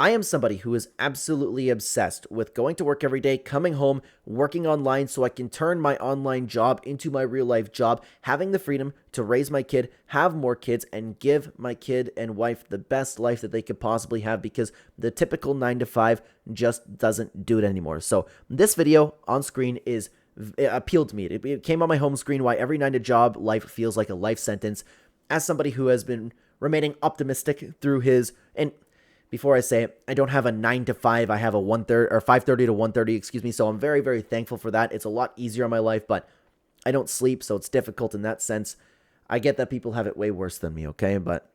I am somebody who is absolutely obsessed with going to work every day, coming home, working online so I can turn my online job into my real life job, having the freedom to raise my kid, have more kids, and give my kid and wife the best life that they could possibly have, because the typical 9 to 5 just doesn't do it anymore. So this video on screen it appealed to me. It came on my home screen why every 9 to job life feels like a life sentence. As somebody who has been remaining optimistic through his, and before I say it, I don't have a 9 to 5. I have a 1:30 or 5:30 to 1:30, excuse me. So I'm very, very thankful for that. It's a lot easier in my life, but I don't sleep, so it's difficult in that sense. I get that people have it way worse than me, okay? But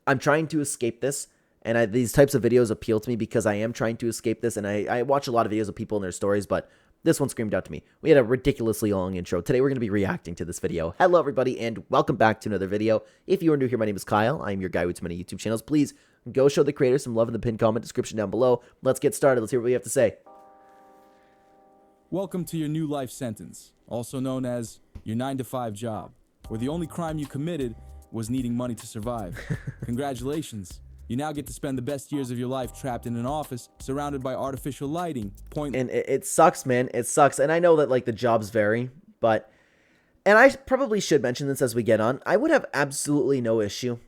I'm trying to escape this, and these types of videos appeal to me because I am trying to escape this, and I watch a lot of videos of people and their stories, but this one screamed out to me. We had a ridiculously long intro. Today we're going to be reacting to this video. Hello everybody, and welcome back to another video. If you are new here, my name is Kyle. I'm your guy with too many YouTube channels. Please go show the creators some love in the pinned comment description down below. Let's get started. Let's hear what we have to say. Welcome to your new life sentence, also known as your 9 to 5 job, where the only crime you committed was needing money to survive. Congratulations. You now get to spend the best years of your life trapped in an office, surrounded by artificial lighting, And it sucks, man. It sucks. And I know that, like, the jobs vary, but, and I probably should mention this as we get on, I would have absolutely no issue,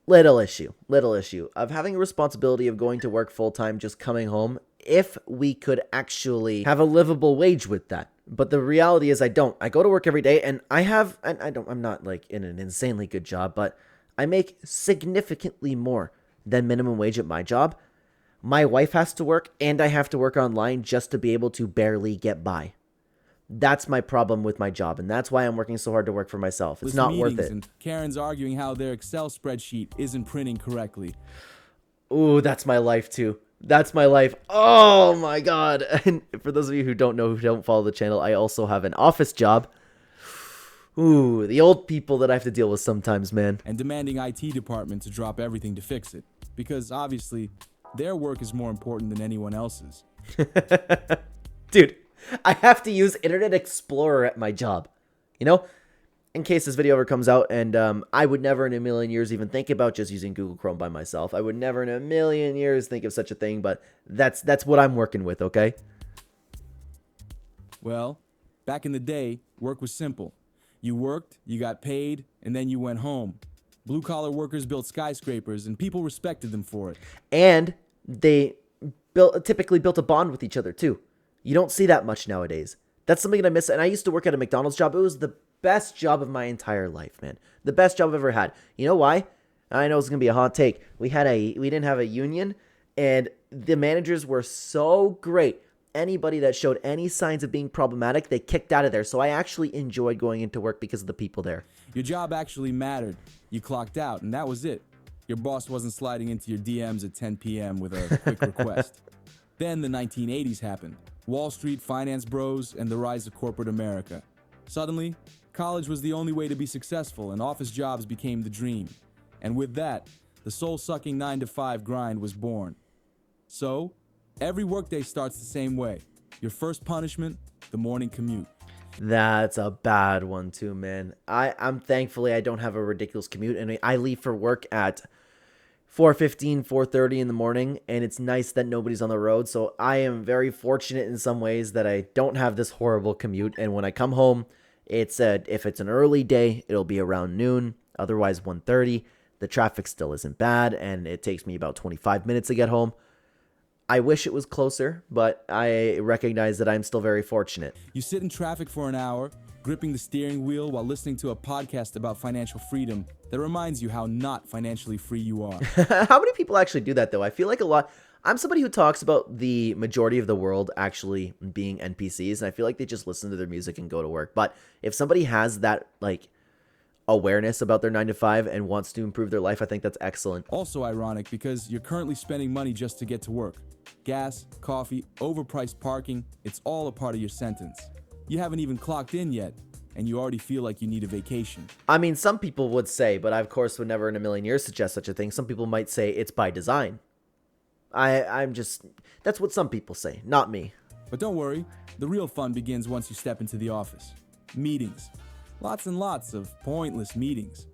little issue, of having a responsibility of going to work full-time, just coming home, if we could actually have a livable wage with that. But the reality is I don't. I go to work every day, and I'm not, like, in an insanely good job, but I make significantly more than minimum wage at my job. My wife has to work, and I have to work online just to be able to barely get by. That's my problem with my job, and that's why I'm working so hard to work for myself. It's not worth it. And Karen's arguing how their Excel spreadsheet isn't printing correctly. Ooh, that's my life too. That's my life. Oh my god. And for those of you who don't know, who don't follow the channel, I also have an office job. Ooh, the old people that I have to deal with sometimes, man. And demanding IT department to drop everything to fix it. Because obviously, their work is more important than anyone else's. Dude, I have to use Internet Explorer at my job. You know? In case this video ever comes out, and I would never in a million years even think about just using Google Chrome by myself. I would never in a million years think of such a thing, but that's what I'm working with, okay? Well, back in the day, work was simple. You worked, you got paid, and then you went home. Blue-collar workers built skyscrapers, and people respected them for it. And they typically built a bond with each other, too. You don't see that much nowadays. That's something that I miss, and I used to work at a McDonald's job. It was the best job of my entire life, man. The best job I've ever had. You know why? I know it's going to be a hot take. We didn't have a union, and the managers were so great. Anybody that showed any signs of being problematic, they kicked out of there. So I actually enjoyed going into work because of the people there. Your job actually mattered. You clocked out, and that was it. Your boss wasn't sliding into your DMs at 10 p.m. with a quick request. Then the 1980s happened. Wall Street, finance bros, and the rise of corporate America. Suddenly, college was the only way to be successful, and office jobs became the dream. And with that, the soul-sucking 9 to 5 grind was born. So, every workday starts the same way. Your first punishment, the morning commute. That's a bad one too, man. I'm thankfully I don't have a ridiculous commute, and I leave for work at 4:15, 4:30 in the morning, and it's nice that nobody's on the road. So I am very fortunate in some ways that I don't have this horrible commute. And when I come home, if it's an early day, it'll be around noon. Otherwise, 1:30. The traffic still isn't bad, and it takes me about 25 minutes to get home. I wish it was closer, but I recognize that I'm still very fortunate. You sit in traffic for an hour, gripping the steering wheel while listening to a podcast about financial freedom that reminds you how not financially free you are. How many people actually do that, though? I feel like a lot. I'm somebody who talks about the majority of the world actually being NPCs, and I feel like they just listen to their music and go to work. But if somebody has that, like, awareness about their 9 to 5 and wants to improve their life, I think that's excellent. Also ironic because you're currently spending money just to get to work. Gas, coffee, overpriced parking, it's all a part of your sentence. You haven't even clocked in yet, and you already feel like you need a vacation. I mean, some people would say, but I, of course, would never in a million years suggest such a thing. Some people might say it's by design. That's what some people say, not me. But don't worry, the real fun begins once you step into the office. Meetings. Lots and lots of pointless meetings.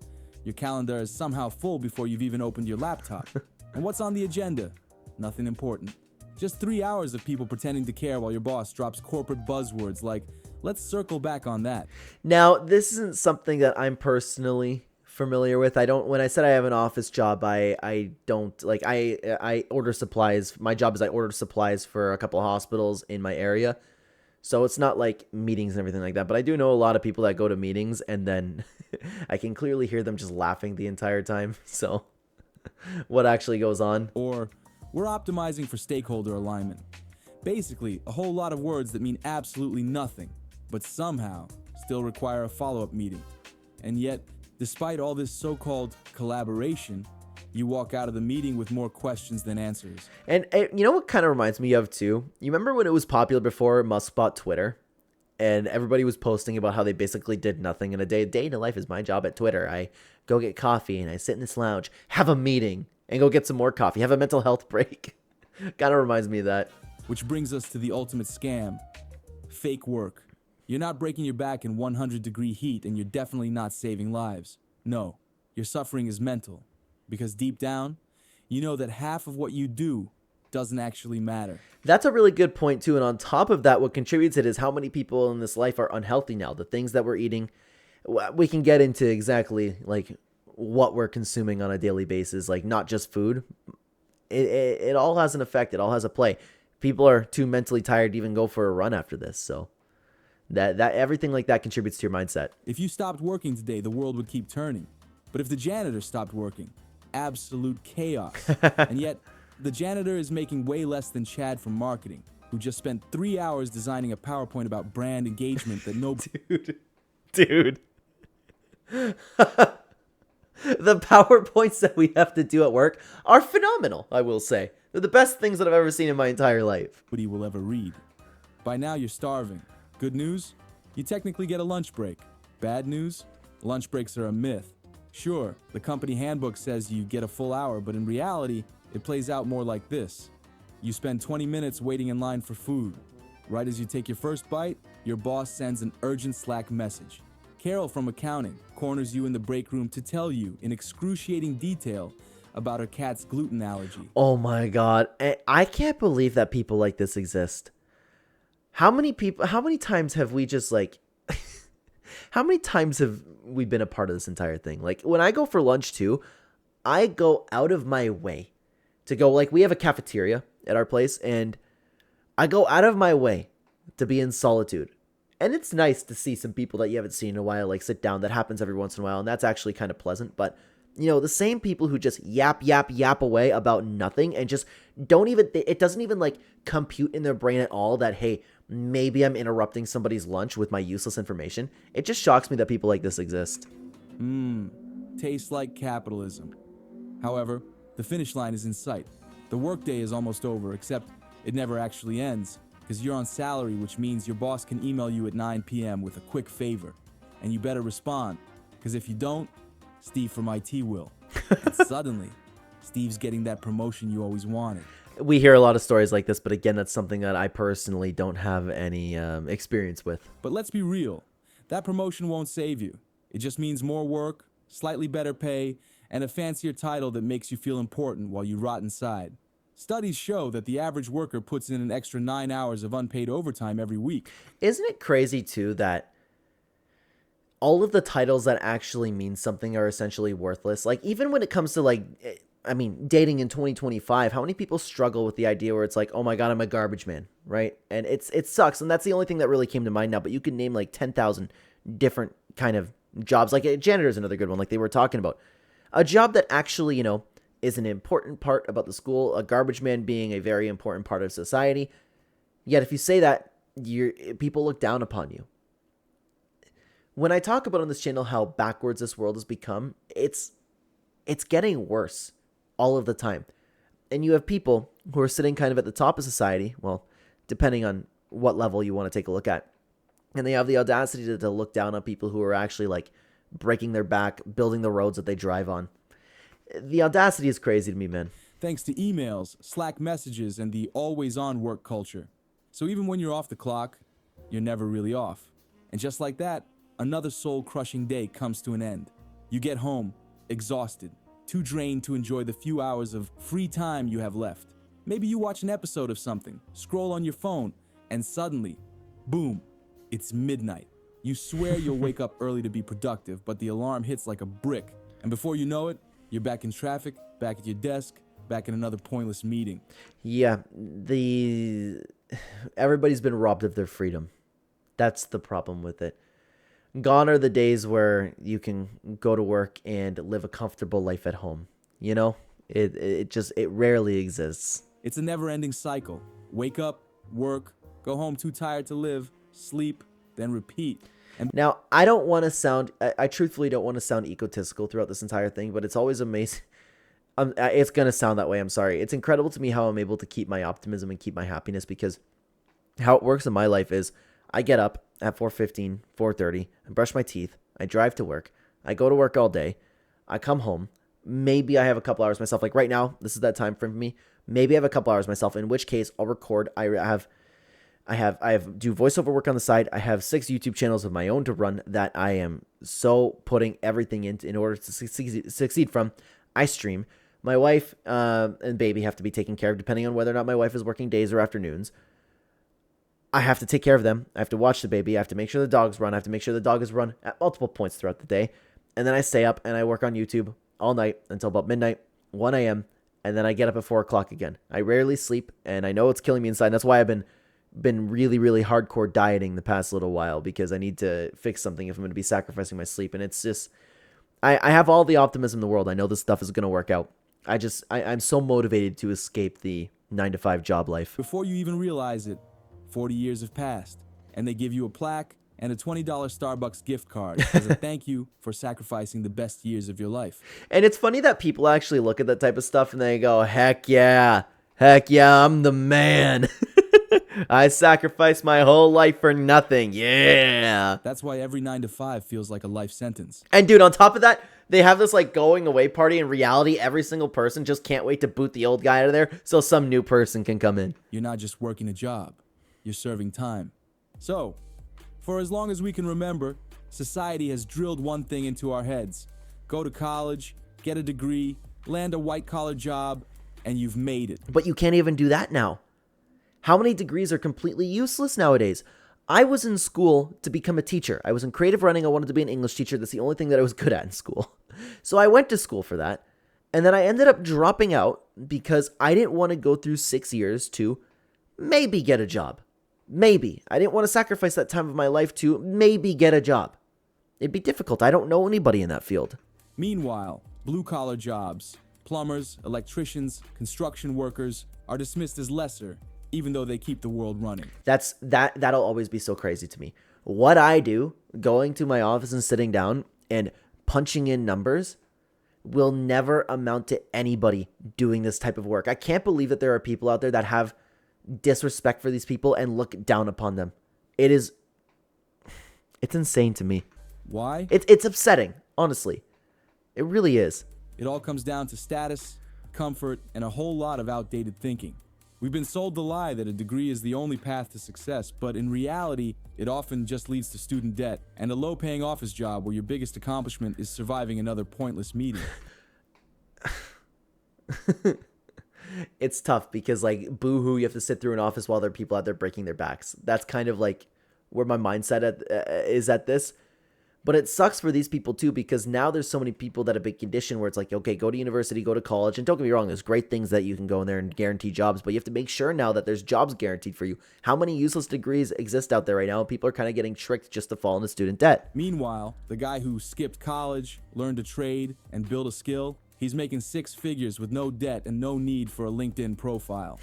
Your calendar is somehow full before you've even opened your laptop. And what's on the agenda? Nothing important. Just 3 hours of people pretending to care while your boss drops corporate buzzwords like, let's circle back on that. Now, this isn't something that I'm personally familiar with. When I said I have an office job, I don't like, I order supplies. My job is I order supplies for a couple of hospitals in my area. So it's not like meetings and everything like that. But I do know a lot of people that go to meetings and then I can clearly hear them just laughing the entire time. So what actually goes on? Or, we're optimizing for stakeholder alignment. Basically, a whole lot of words that mean absolutely nothing, but somehow still require a follow-up meeting. And yet, despite all this so-called collaboration, you walk out of the meeting with more questions than answers. And you know what kind of reminds me of too? You remember when it was popular before Musk bought Twitter? And everybody was posting about how they basically did nothing in a day. A day in the life is my job at Twitter. I go get coffee and I sit in this lounge, have a meeting, and go get some more coffee, have a mental health break. Kind of reminds me of that. Which brings us to the ultimate scam. Fake work. You're not breaking your back in 100-degree heat, and you're definitely not saving lives. No, your suffering is mental. Because deep down, you know that half of what you do doesn't actually matter. That's a really good point too. And on top of that, what contributes it is how many people in this life are unhealthy now. The things that we're eating, we can get into exactly like what we're consuming on a daily basis, like not just food. It all has an effect. It all has a play. People are too mentally tired to even go for a run after this. So that everything like that contributes to your mindset. If you stopped working today, the world would keep turning. But if the janitor stopped working, absolute chaos. And yet, the janitor is making way less than Chad from marketing, who just spent 3 hours designing a PowerPoint about brand engagement that no... Dude. The PowerPoints that we have to do at work are phenomenal, I will say. They're the best things that I've ever seen in my entire life. Nobody will ever read. By now, you're starving. Good news? You technically get a lunch break. Bad news? Lunch breaks are a myth. Sure, the company handbook says you get a full hour, but in reality, it plays out more like this. You spend 20 minutes waiting in line for food. Right as you take your first bite, your boss sends an urgent Slack message. Carol from accounting corners you in the break room to tell you in excruciating detail about her cat's gluten allergy. Oh my God. I can't believe that people like this exist. How many times have we just like, how many times have we been a part of this entire thing? Like when I go for lunch too, I go out of my way to go, like we have a cafeteria at our place and I go out of my way to be in solitude. And it's nice to see some people that you haven't seen in a while, like sit down. That happens every once in a while. And that's actually kind of pleasant. But you know, the same people who just yap away about nothing and just don't even, it doesn't even like compute in their brain at all that, hey, maybe I'm interrupting somebody's lunch with my useless information. It just shocks me that people like this exist. Tastes like capitalism. However, the finish line is in sight. The workday is almost over, except it never actually ends, because you're on salary, which means your boss can email you at 9 p.m. with a quick favor. And you better respond, because if you don't, Steve from IT will. And suddenly, Steve's getting that promotion you always wanted. We hear a lot of stories like this, but again, that's something that I personally don't have any experience with. But let's be real. That promotion won't save you. It just means more work, slightly better pay, and a fancier title that makes you feel important while you rot inside. Studies show that the average worker puts in an extra 9 hours of unpaid overtime every week. Isn't it crazy, too, that all of the titles that actually mean something are essentially worthless? Like, even when it comes to, like, I mean, dating in 2025, how many people struggle with the idea where it's like, oh my God, I'm a garbage man, right? And it sucks. And that's the only thing that really came to mind now. But you can name like 10,000 different kind of jobs. Like a janitor is another good one, like they were talking about. A job that actually, you know, is an important part about the school, a garbage man being a very important part of society. Yet if you say that, people look down upon you. When I talk about on this channel how backwards this world has become, it's getting worse all of the time. And you have people who are sitting kind of at the top of society, well, depending on what level you want to take a look at. And they have the audacity to look down on people who are actually like breaking their back, building the roads that they drive on. The audacity is crazy to me, man. Thanks to emails, Slack messages, and the always-on work culture. So even when you're off the clock, you're never really off. And just like that, another soul-crushing day comes to an end. You get home, exhausted, too drained to enjoy the few hours of free time you have left. Maybe you watch an episode of something, scroll on your phone, and suddenly, boom, it's midnight. You swear you'll wake up early to be productive, but the alarm hits like a brick. And before you know it, you're back in traffic, back at your desk, back in another pointless meeting. Yeah, everybody's been robbed of their freedom. That's the problem with it. Gone are the days where you can go to work and live a comfortable life at home. You know, it rarely exists. It's a never-ending cycle. Wake up, work, go home too tired to live, sleep, then repeat. And now, I don't want to sound, I truthfully don't want to sound egotistical throughout this entire thing, but it's always amazing. It's going to sound that way. I'm sorry. It's incredible to me how I'm able to keep my optimism and keep my happiness, because how it works in my life is I get up at 4:15, 4:30, I brush my teeth, I drive to work, I go to work all day, I come home, maybe I have a couple hours myself. Like right now, this is that time frame for me. Maybe I have a couple hours myself, in which case I'll record. I do voiceover work on the side. I have 6 YouTube channels of my own to run that I am so putting everything in order to succeed from. I stream. My wife and baby have to be taken care of depending on whether or not my wife is working days or afternoons. I have to take care of them. I have to watch the baby. I have to make sure the dog's run. I have to make sure the dog is run at multiple points throughout the day. And then I stay up and I work on YouTube all night until about midnight, 1 a.m., and then I get up at 4 o'clock again. I rarely sleep, and I know it's killing me inside. That's why I've been really, really hardcore dieting the past little while, because I need to fix something if I'm going to be sacrificing my sleep. And it's just, I have all the optimism in the world. I know this stuff is going to work out. I'm so motivated to escape the 9-to-5 job life. before you even realize it, 40 years have passed, and they give you a plaque and a $20 Starbucks gift card as a thank you for sacrificing the best years of your life. And it's funny that people actually look at that type of stuff and they go, heck yeah, I'm the man. I sacrificed my whole life for nothing. Yeah. That's why every 9-to-5 feels like a life sentence. And dude, on top of that, they have this like going away party. In reality, every single person just can't wait to boot the old guy out of there so some new person can come in. You're not just working a job, you're serving time. So, for as long as we can remember, society has drilled one thing into our heads. Go to college, get a degree, land a white-collar job, and you've made it. But you can't even do that now. How many degrees are completely useless nowadays? I was in school to become a teacher. I was in creative writing. I wanted to be an English teacher. That's the only thing that I was good at in school. So I went to school for that. And then I ended up dropping out because I didn't want to go through 6 years to maybe get a job. Maybe. I didn't want to sacrifice that time of my life to maybe get a job. It'd be difficult. I don't know anybody in that field. Meanwhile, blue-collar jobs, plumbers, electricians, construction workers are dismissed as lesser, even though they keep the world running. That'll always be so crazy to me. What I do, going to my office and sitting down and punching in numbers, will never amount to anybody doing this type of work. I can't believe that there are people out there that have disrespect for these people and look down upon them. It's insane to me. Why? It's upsetting, honestly. It really is. It all comes down to status, comfort, and a whole lot of outdated thinking. We've been sold the lie that a degree is the only path to success, but in reality, it often just leads to student debt and a low-paying office job where your biggest accomplishment is surviving another pointless meeting. It's tough because, like, boo-hoo, you have to sit through an office while there are people out there breaking their backs. That's kind of like where my mindset is at this. But it sucks for these people too, because now there's so many people that have been conditioned where it's like, okay, go to university, go to college. And don't get me wrong, there's great things that you can go in there and guarantee jobs, but you have to make sure now that there's jobs guaranteed for you. How many useless degrees exist out there right now? People are kind of getting tricked just to fall into student debt. Meanwhile, the guy who skipped college, learned a trade, and built a skill, he's making 6 figures with no debt and no need for a LinkedIn profile.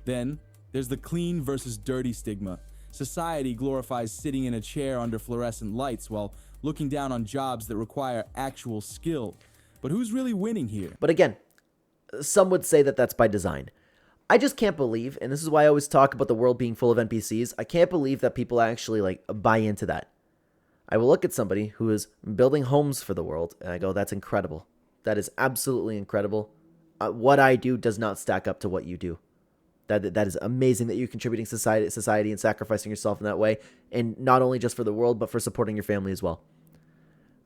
Then, there's the clean versus dirty stigma. Society glorifies sitting in a chair under fluorescent lights while looking down on jobs that require actual skill. But who's really winning here? But again, some would say that that's by design. I just can't believe, and this is why I always talk about the world being full of NPCs, I can't believe that people actually like buy into that. I will look at somebody who is building homes for the world, and I go, that's incredible. That is absolutely incredible. What I do does not stack up to what you do. That is amazing that you're contributing to society and sacrificing yourself in that way, and not only just for the world, but for supporting your family as well.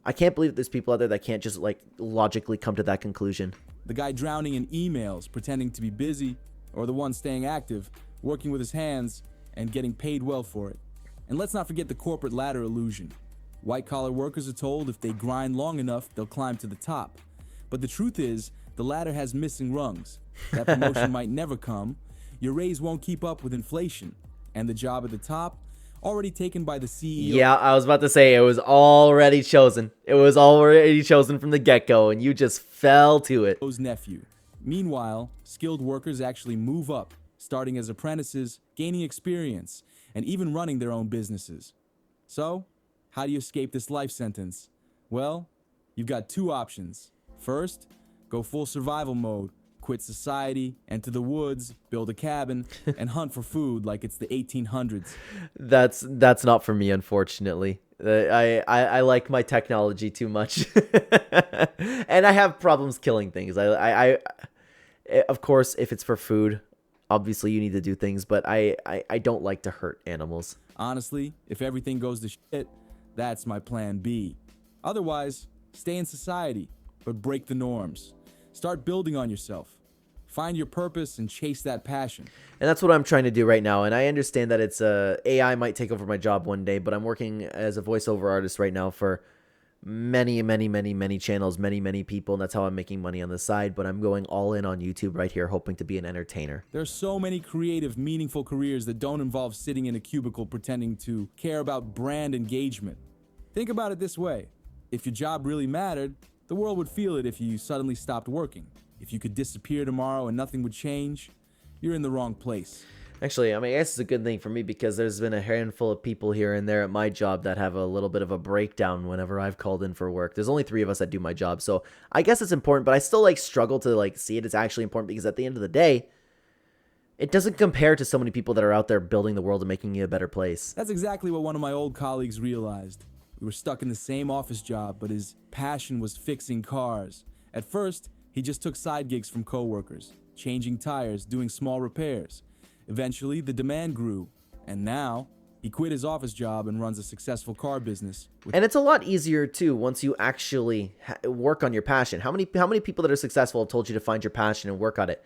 I can't believe there's people out there that can't just like logically come to that conclusion. The guy drowning in emails, pretending to be busy, or the one staying active, working with his hands, and getting paid well for it. And let's not forget the corporate ladder illusion. White-collar workers are told if they grind long enough, they'll climb to the top. But the truth is, the ladder has missing rungs. That promotion might never come, your raise won't keep up with inflation, and the job at the top, already taken by the CEO. Yeah, I was about to say, it was already chosen. It was already chosen from the get-go, and you just fell to it. Nephew. Meanwhile, skilled workers actually move up, starting as apprentices, gaining experience, and even running their own businesses. So, how do you escape this life sentence? Well, you've got two options. First, go full survival mode, quit society, enter the woods, build a cabin, and hunt for food like it's the 1800s. That's not for me, unfortunately. I like my technology too much, and I have problems killing things. I of course, if it's for food, obviously you need to do things, but I don't like to hurt animals. Honestly, if everything goes to shit, that's my plan B. Otherwise, stay in society, but break the norms. Start building on yourself. Find your purpose and chase that passion. And that's what I'm trying to do right now. And I understand that it's AI might take over my job one day, but I'm working as a voiceover artist right now for many channels, many people, and that's how I'm making money on the side. But I'm going all in on YouTube right here, hoping to be an entertainer. There are so many creative, meaningful careers that don't involve sitting in a cubicle pretending to care about brand engagement. Think about it this way. If your job really mattered, the world would feel it if you suddenly stopped working. If you could disappear tomorrow and nothing would change, you're in the wrong place. Actually, I mean, I guess it's a good thing for me because there's been a handful of people here and there at my job that have a little bit of a breakdown whenever I've called in for work. There's only 3 of us that do my job, so I guess it's important, but I still struggle to see it as actually important because at the end of the day, it doesn't compare to so many people that are out there building the world and making it a better place. That's exactly what one of my old colleagues realized. We were stuck in the same office job, but his passion was fixing cars. At first, he just took side gigs from coworkers, changing tires, doing small repairs. Eventually, the demand grew, and now he quit his office job and runs a successful car business. And it's a lot easier too once you actually work on your passion. How many people that are successful have told you to find your passion and work on it?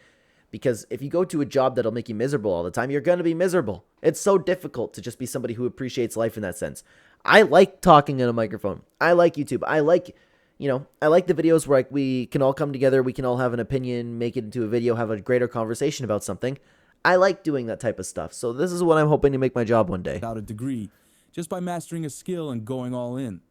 Because if you go to a job that'll make you miserable all the time, you're going to be miserable. It's so difficult to just be somebody who appreciates life in that sense. I like talking in a microphone. I like YouTube. I like the videos where we can all come together, we can all have an opinion, make it into a video, have a greater conversation about something. I like doing that type of stuff. So this is what I'm hoping to make my job one day. Without a degree, just by mastering a skill and going all in.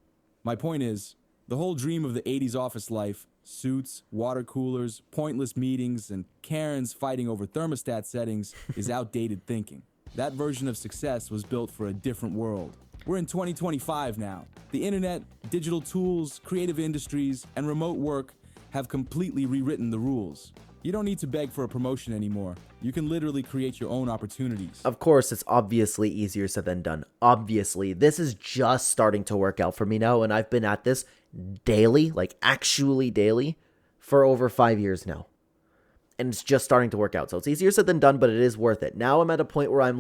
My point is, the whole dream of the 80s office life, suits, water coolers, pointless meetings, and Karens fighting over thermostat settings is outdated thinking. That version of success was built for a different world. We're in 2025 now. The internet, digital tools, creative industries, and remote work have completely rewritten the rules. You don't need to beg for a promotion anymore. You can literally create your own opportunities. Of course, it's obviously easier said than done. Obviously, this is just starting to work out for me now, and I've been at this daily, actually daily, for over 5 years now. And it's just starting to work out. So it's easier said than done, but it is worth it. Now I'm at a point where I'm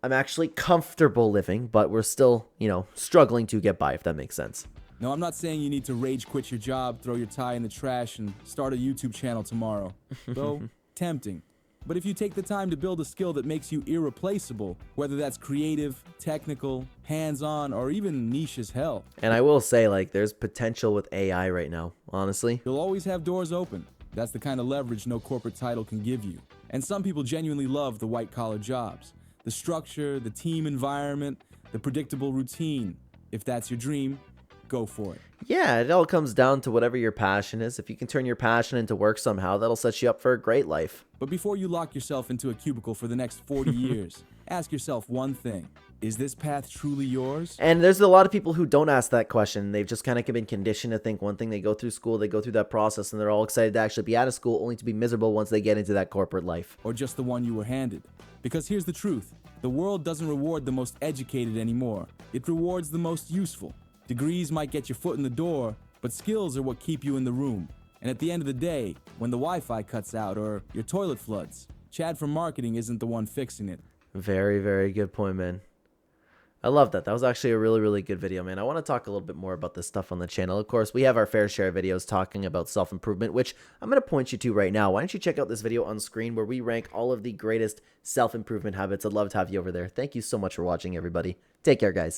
actually comfortable living, but we're still, struggling to get by, if that makes sense. No, I'm not saying you need to rage quit your job, throw your tie in the trash, and start a YouTube channel tomorrow. Though, tempting. But if you take the time to build a skill that makes you irreplaceable, whether that's creative, technical, hands-on, or even niche as hell. And I will say, there's potential with AI right now, honestly. You'll always have doors open. That's the kind of leverage no corporate title can give you. And some people genuinely love the white-collar jobs. The structure, the team environment, the predictable routine. If that's your dream, go for it. Yeah, it all comes down to whatever your passion is. If you can turn your passion into work somehow, that'll set you up for a great life. But before you lock yourself into a cubicle for the next 40 years, ask yourself one thing. Is this path truly yours? And there's a lot of people who don't ask that question. They've just kind of been conditioned to think one thing. They go through school, they go through that process, and they're all excited to actually be out of school, only to be miserable once they get into that corporate life. Or just the one you were handed. Because here's the truth. The world doesn't reward the most educated anymore. It rewards the most useful. Degrees might get your foot in the door, but skills are what keep you in the room. And at the end of the day, when the Wi-Fi cuts out or your toilet floods, Chad from marketing isn't the one fixing it. Very, very good point, man. I love that. That was actually a really, really good video, man. I want to talk a little bit more about this stuff on the channel. Of course, we have our fair share of videos talking about self-improvement, which I'm going to point you to right now. Why don't you check out this video on screen where we rank all of the greatest self-improvement habits. I'd love to have you over there. Thank you so much for watching, everybody. Take care, guys.